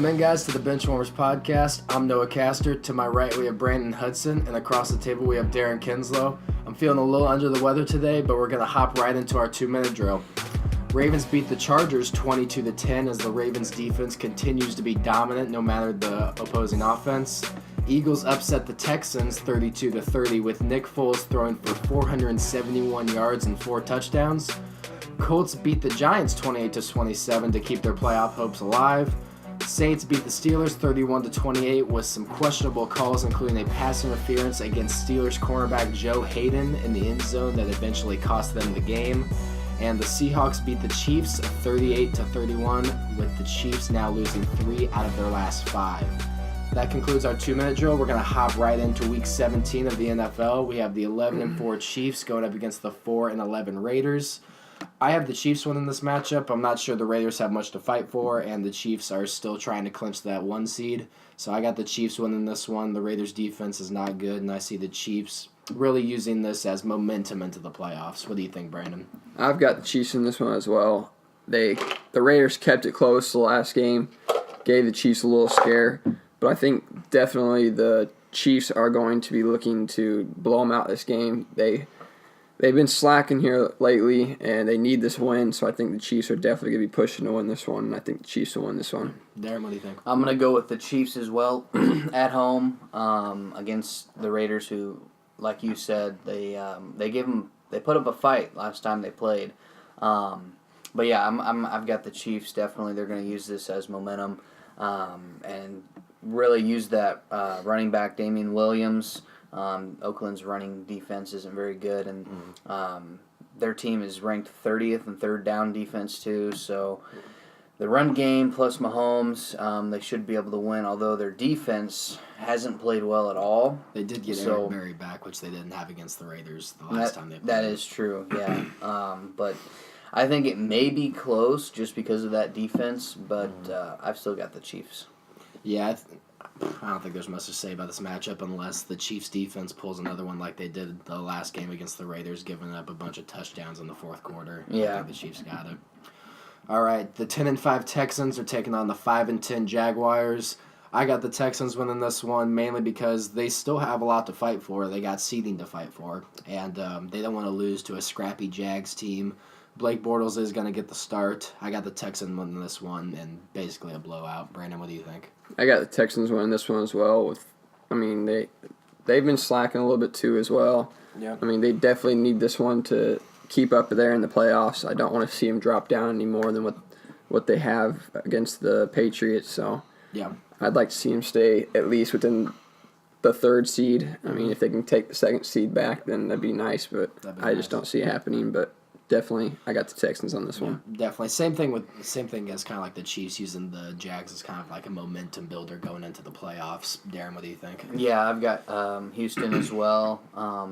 Welcome in, guys, to the BenchWarmers podcast. I'm Noah Castor. To my right, we have Brandon Hudson, and across the table, we have Darren Kinslow. I'm feeling a little under the weather today, but we're going to hop right into our 2-minute drill. Ravens beat the Chargers 22-10 as the Ravens defense continues to be dominant no matter the opposing offense. Eagles upset the Texans 32-30 with Nick Foles throwing for 471 yards and 4 touchdowns. Colts beat the Giants 28-27 to keep their playoff hopes alive. Saints beat the Steelers 31-28 with some questionable calls, including a pass interference against Steelers cornerback Joe Hayden in the end zone that eventually cost them the game. And the Seahawks beat the Chiefs 38-31 with the Chiefs now losing 3 out of their last 5. That concludes our 2-minute drill. We're going to hop right into Week 17 of the NFL. We have the 11-4 Chiefs going up against the 4-11 Raiders. I have the Chiefs winning this matchup. I'm not sure the Raiders have much to fight for, and the Chiefs are still trying to clinch that 1 seed. So I got the Chiefs winning this one. The Raiders' defense is not good, and I see the Chiefs really using this as momentum into the playoffs. What do you think, Brandon? I've got the Chiefs in this one as well. The Raiders kept it close the last game, gave the Chiefs a little scare. But I think definitely the Chiefs are going to be looking to blow them out this game. They've been slacking here lately, and they need this win. So I think the Chiefs are definitely going to be pushing to win this one, and I think the Chiefs will win this one. Darren, what do you think? I'm going to go with the Chiefs as well at home against the Raiders, who, like you said, they put up a fight last time they played. But yeah, I've got the Chiefs definitely. They're going to use this as momentum and really use that running back Damian Williams. Oakland's running defense isn't very good, and their team is ranked 30th in third down defense too. So the run game plus Mahomes, they should be able to win. Although their defense hasn't played well at all. They did get Eric Berry back, which they didn't have against the Raiders the last time they played. That is true, yeah. But I think it may be close just because of that defense. But I've still got the Chiefs. Yeah, I don't think there's much to say about this matchup unless the Chiefs' defense pulls another one like they did the last game against the Raiders, giving up a bunch of touchdowns in the fourth quarter. Yeah. I think the Chiefs got it. All right, the 10-5 Texans are taking on the 5-10 Jaguars. I got the Texans winning this one mainly because they still have a lot to fight for. They got seeding to fight for, and they don't want to lose to a scrappy Jags team. Blake Bortles is going to get the start. I got the Texans winning this one and basically a blowout. Brandon, what do you think? I got the Texans winning this one as well. They've been slacking a little bit too as well. Yeah. I mean, they definitely need this one to keep up there in the playoffs. I don't want to see them drop down any more than what they have against the Patriots. So yeah, I'd like to see them stay at least within the 3rd seed. I mean, if they can take the 2nd seed back, then that'd be nice. But I just don't see it happening. But definitely, I got the Texans on this one. Definitely. Same thing as kind of like the Chiefs using the Jags as kind of like a momentum builder going into the playoffs. Darren, what do you think? Yeah, I've got Houston as well.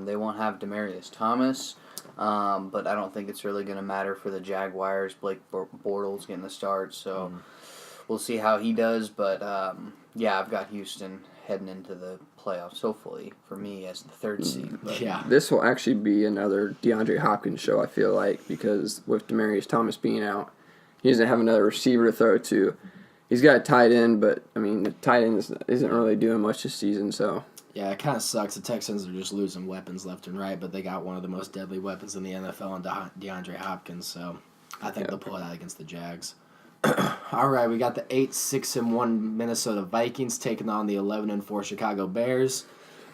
They won't have Demaryius Thomas, but I don't think it's really going to matter for the Jaguars. Blake Bortles getting the start, so we'll see how he does. But yeah, I've got Houston heading into the playoffs, hopefully, for me as the 3rd seed. But yeah. This will actually be another DeAndre Hopkins show, I feel like, because with Demaryius Thomas being out, he doesn't have another receiver to throw to. He's got a tight end, but, I mean, the tight end isn't really doing much this season, so. Yeah, it kind of sucks. The Texans are just losing weapons left and right, but they got one of the most deadly weapons in the NFL in DeAndre Hopkins, so I think they'll pull it out against the Jags. All right, we got the 8-6-1 Minnesota Vikings taking on the 11-4 Chicago Bears.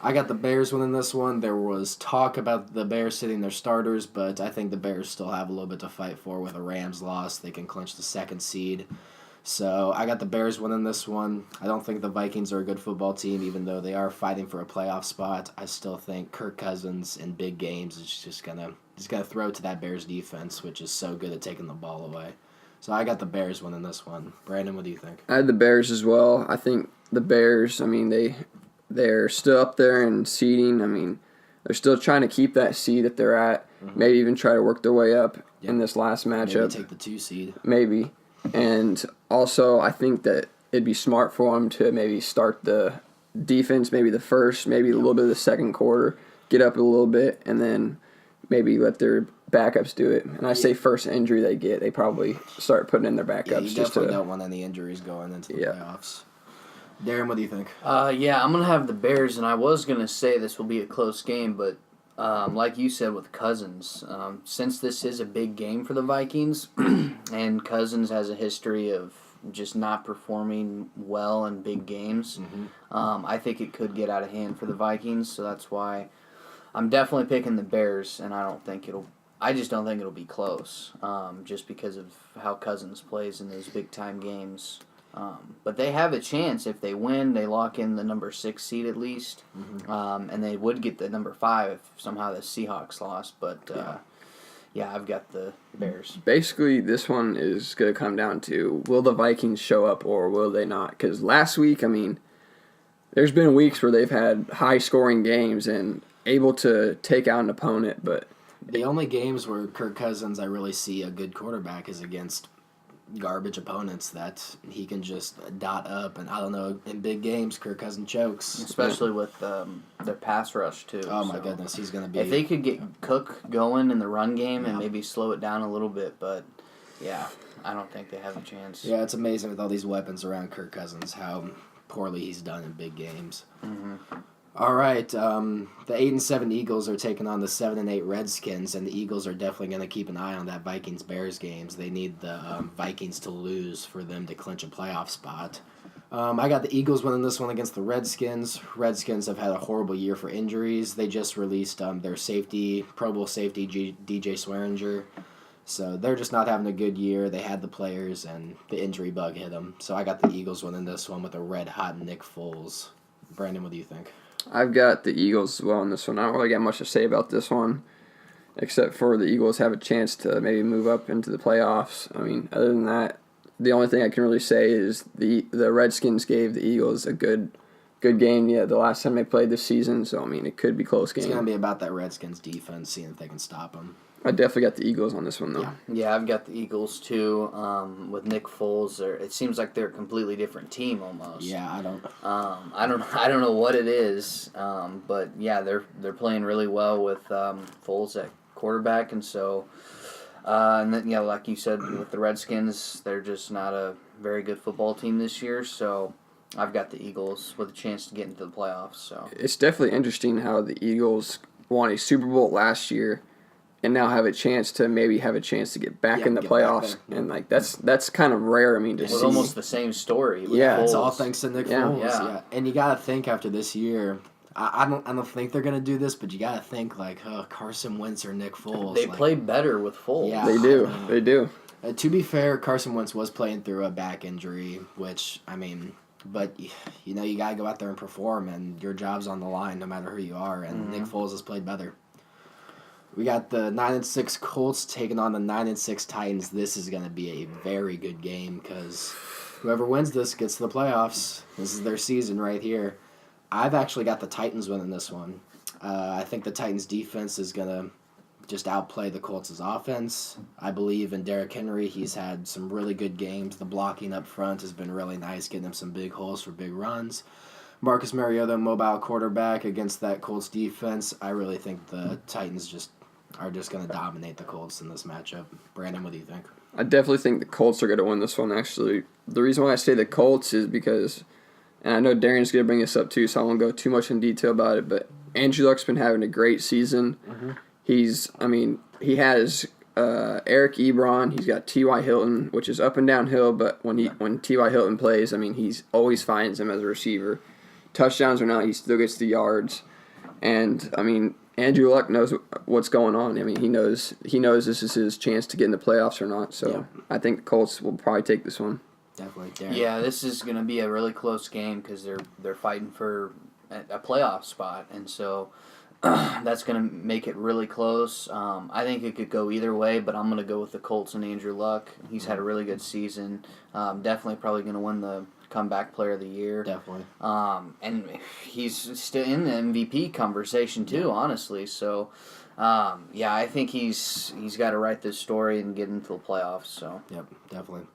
I got the Bears winning this one. There was talk about the Bears sitting their starters, but I think the Bears still have a little bit to fight for. With a Rams loss, they can clinch the 2nd seed. So I got the Bears winning this one. I don't think the Vikings are a good football team, even though they are fighting for a playoff spot. I still think Kirk Cousins in big games is just gonna throw to that Bears defense, which is so good at taking the ball away. So I got the Bears winning this one. Brandon, what do you think? I had the Bears as well. I think the Bears, I mean, they're still up there in seeding. I mean, they're still trying to keep that seed that they're at. Maybe even try to work their way up in this last matchup. Maybe take the 2 seed. Maybe. And also, I think that it'd be smart for them to maybe start the defense, maybe the first, maybe a little bit of the second quarter, get up a little bit, and then maybe let their backups do it. And I say first injury they get, they probably start putting in their backups. Yeah, you definitely don't want any injuries going into the playoffs. Darren, what do you think? Yeah, I'm going to have the Bears, and I was going to say this will be a close game, but like you said with Cousins, since this is a big game for the Vikings, and Cousins has a history of just not performing well in big games, I think it could get out of hand for the Vikings, so that's why I'm definitely picking the Bears, and I just don't think it'll be close, just because of how Cousins plays in those big-time games. But they have a chance. If they win, they lock in the number 6 seed at least, and they would get the number 5 if somehow the Seahawks lost. But yeah, I've got the Bears. Basically, this one is going to come down to, will the Vikings show up or will they not? Because last week, I mean, there's been weeks where they've had high-scoring games and able to take out an opponent, but the only games where Kirk Cousins I really see a good quarterback is against garbage opponents that he can just dot up, and I don't know, in big games Kirk Cousins chokes, especially with their pass rush too. Oh my goodness, he's gonna be. If they could get Cook going in the run game and maybe slow it down a little bit, but yeah, I don't think they have a chance. Yeah, it's amazing with all these weapons around Kirk Cousins how poorly he's done in big games. All right, the 8-7 Eagles are taking on the 7-8 Redskins, and the Eagles are definitely going to keep an eye on that Vikings-Bears games. They need the Vikings to lose for them to clinch a playoff spot. I got the Eagles winning this one against the Redskins. Redskins have had a horrible year for injuries. They just released their safety, Pro Bowl safety, DJ Swearinger. So they're just not having a good year. They had the players, and the injury bug hit them. So I got the Eagles winning this one with a red-hot Nick Foles. Brandon, what do you think? I've got the Eagles as well in this one. I don't really got much to say about this one, except for the Eagles have a chance to maybe move up into the playoffs. I mean, other than that, the only thing I can really say is the Redskins gave the Eagles a good game. Yeah, the last time they played this season, so I mean, it could be a close game. It's gonna be about that Redskins defense, seeing if they can stop them. I definitely got the Eagles on this one, though. Yeah, I've got the Eagles, too. With Nick Foles, it seems like they're a completely different team, almost. Yeah, I don't know what it is, but yeah, they're playing really well with Foles at quarterback, and so, and then like you said with the Redskins, they're just not a very good football team this year. So I've got the Eagles with a chance to get into the playoffs. So it's definitely interesting how the Eagles won a Super Bowl last year, and now have a chance to get back in the playoffs, and like that's kind of rare. I mean, to see. It was almost the same story. With Foles. It's all thanks to Nick Foles. Yeah, and you gotta think after this year, I don't think they're gonna do this, but you gotta think like Carson Wentz or Nick Foles. They play better with Foles. Yeah, they do. To be fair, Carson Wentz was playing through a back injury, which I mean. But, you gotta go out there and perform, and your job's on the line no matter who you are, and Nick Foles has played better. We got the 9-6 Colts taking on the 9-6 Titans. This is going to be a very good game because whoever wins this gets to the playoffs. This is their season right here. I've actually got the Titans winning this one. I think the Titans' defense is going to just outplay the Colts' offense. I believe in Derrick Henry. He's had some really good games. The blocking up front has been really nice, getting him some big holes for big runs. Marcus Mariota, mobile quarterback against that Colts defense. I really think the Titans are just going to dominate the Colts in this matchup. Brandon, what do you think? I definitely think the Colts are going to win this one, actually. The reason why I say the Colts is because, and I know Darren's going to bring this up too, so I won't go too much in detail about it, but Andrew Luck's been having a great season. He has Eric Ebron, he's got T.Y. Hilton, which is up and downhill, but when T.Y. Hilton plays, I mean, he's always finds him as a receiver. Touchdowns or not, he still gets the yards. And, I mean, Andrew Luck knows what's going on. I mean, he knows this is his chance to get in the playoffs or not. So I think the Colts will probably take this one. Definitely. Darren. Yeah, this is going to be a really close game because they're fighting for a playoff spot, and so that's going to make it really close. I think it could go either way, but I'm going to go with the Colts and Andrew Luck. He's had a really good season. Definitely probably going to win the comeback player of the year. Definitely. And he's still in the MVP conversation too, honestly. So, I think he's got to write this story and get into the playoffs. So. Yep, definitely.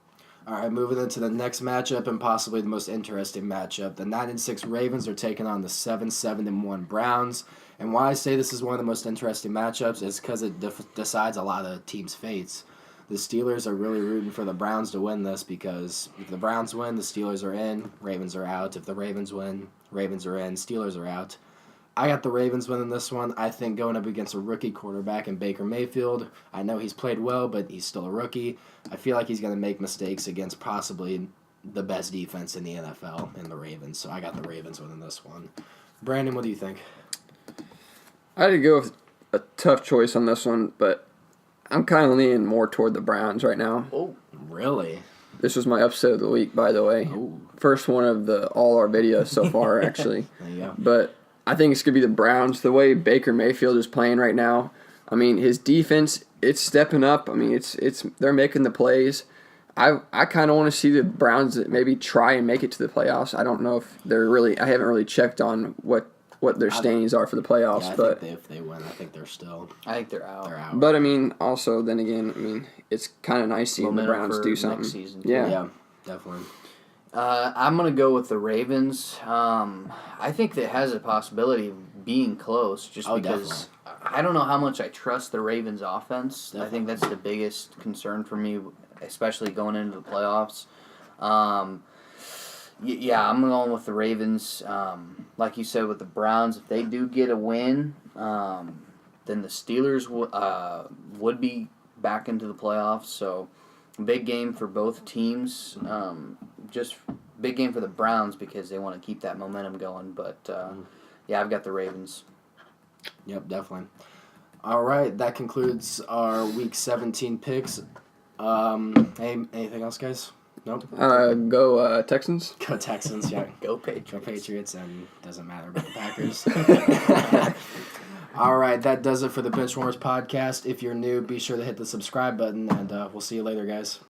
All right, moving into the next matchup and possibly the most interesting matchup. The 9-6 Ravens are taking on the 7-1 Browns. And why I say this is one of the most interesting matchups is because it decides a lot of teams' fates. The Steelers are really rooting for the Browns to win this because if the Browns win, the Steelers are in, Ravens are out. If the Ravens win, Ravens are in, Steelers are out. I got the Ravens winning this one. I think going up against a rookie quarterback in Baker Mayfield, I know he's played well, but he's still a rookie. I feel like he's going to make mistakes against possibly the best defense in the NFL in the Ravens. So I got the Ravens winning this one. Brandon, what do you think? I had to go with a tough choice on this one, but I'm kind of leaning more toward the Browns right now. Oh, really? This was my upset of the week, by the way. Oh. First one of all our videos so far, actually. There you go. But I think it's going to be the Browns. The way Baker Mayfield is playing right now, I mean, his defense, it's stepping up. I mean, they're making the plays. I kind of want to see the Browns maybe try and make it to the playoffs. I don't know if they're really – I haven't really checked on what their standings are for the playoffs. Yeah, I but think if they win, I think they're still – I think they're out. They're out. But, I mean, also, then again, I mean, it's kind of nice seeing the Momentum Browns for do something. next season. Yeah. Definitely. I'm going to go with the Ravens. I think that has a possibility of being close just because I don't know how much I trust the Ravens offense. Definitely. I think that's the biggest concern for me, especially going into the playoffs. Yeah, I'm going with the Ravens. Like you said with the Browns, if they do get a win, then the Steelers would be back into the playoffs. So big game for both teams. Just big game for the Browns because they want to keep that momentum going. But, yeah, I've got the Ravens. Yep, definitely. All right, that concludes our Week 17 picks. Anything else, guys? Nope. Go Texans. Go Texans, yeah. Go Patriots. Go Patriots, and doesn't matter about the Packers. All right, that does it for the BenchWarmers podcast. If you're new, be sure to hit the subscribe button, and we'll see you later, guys.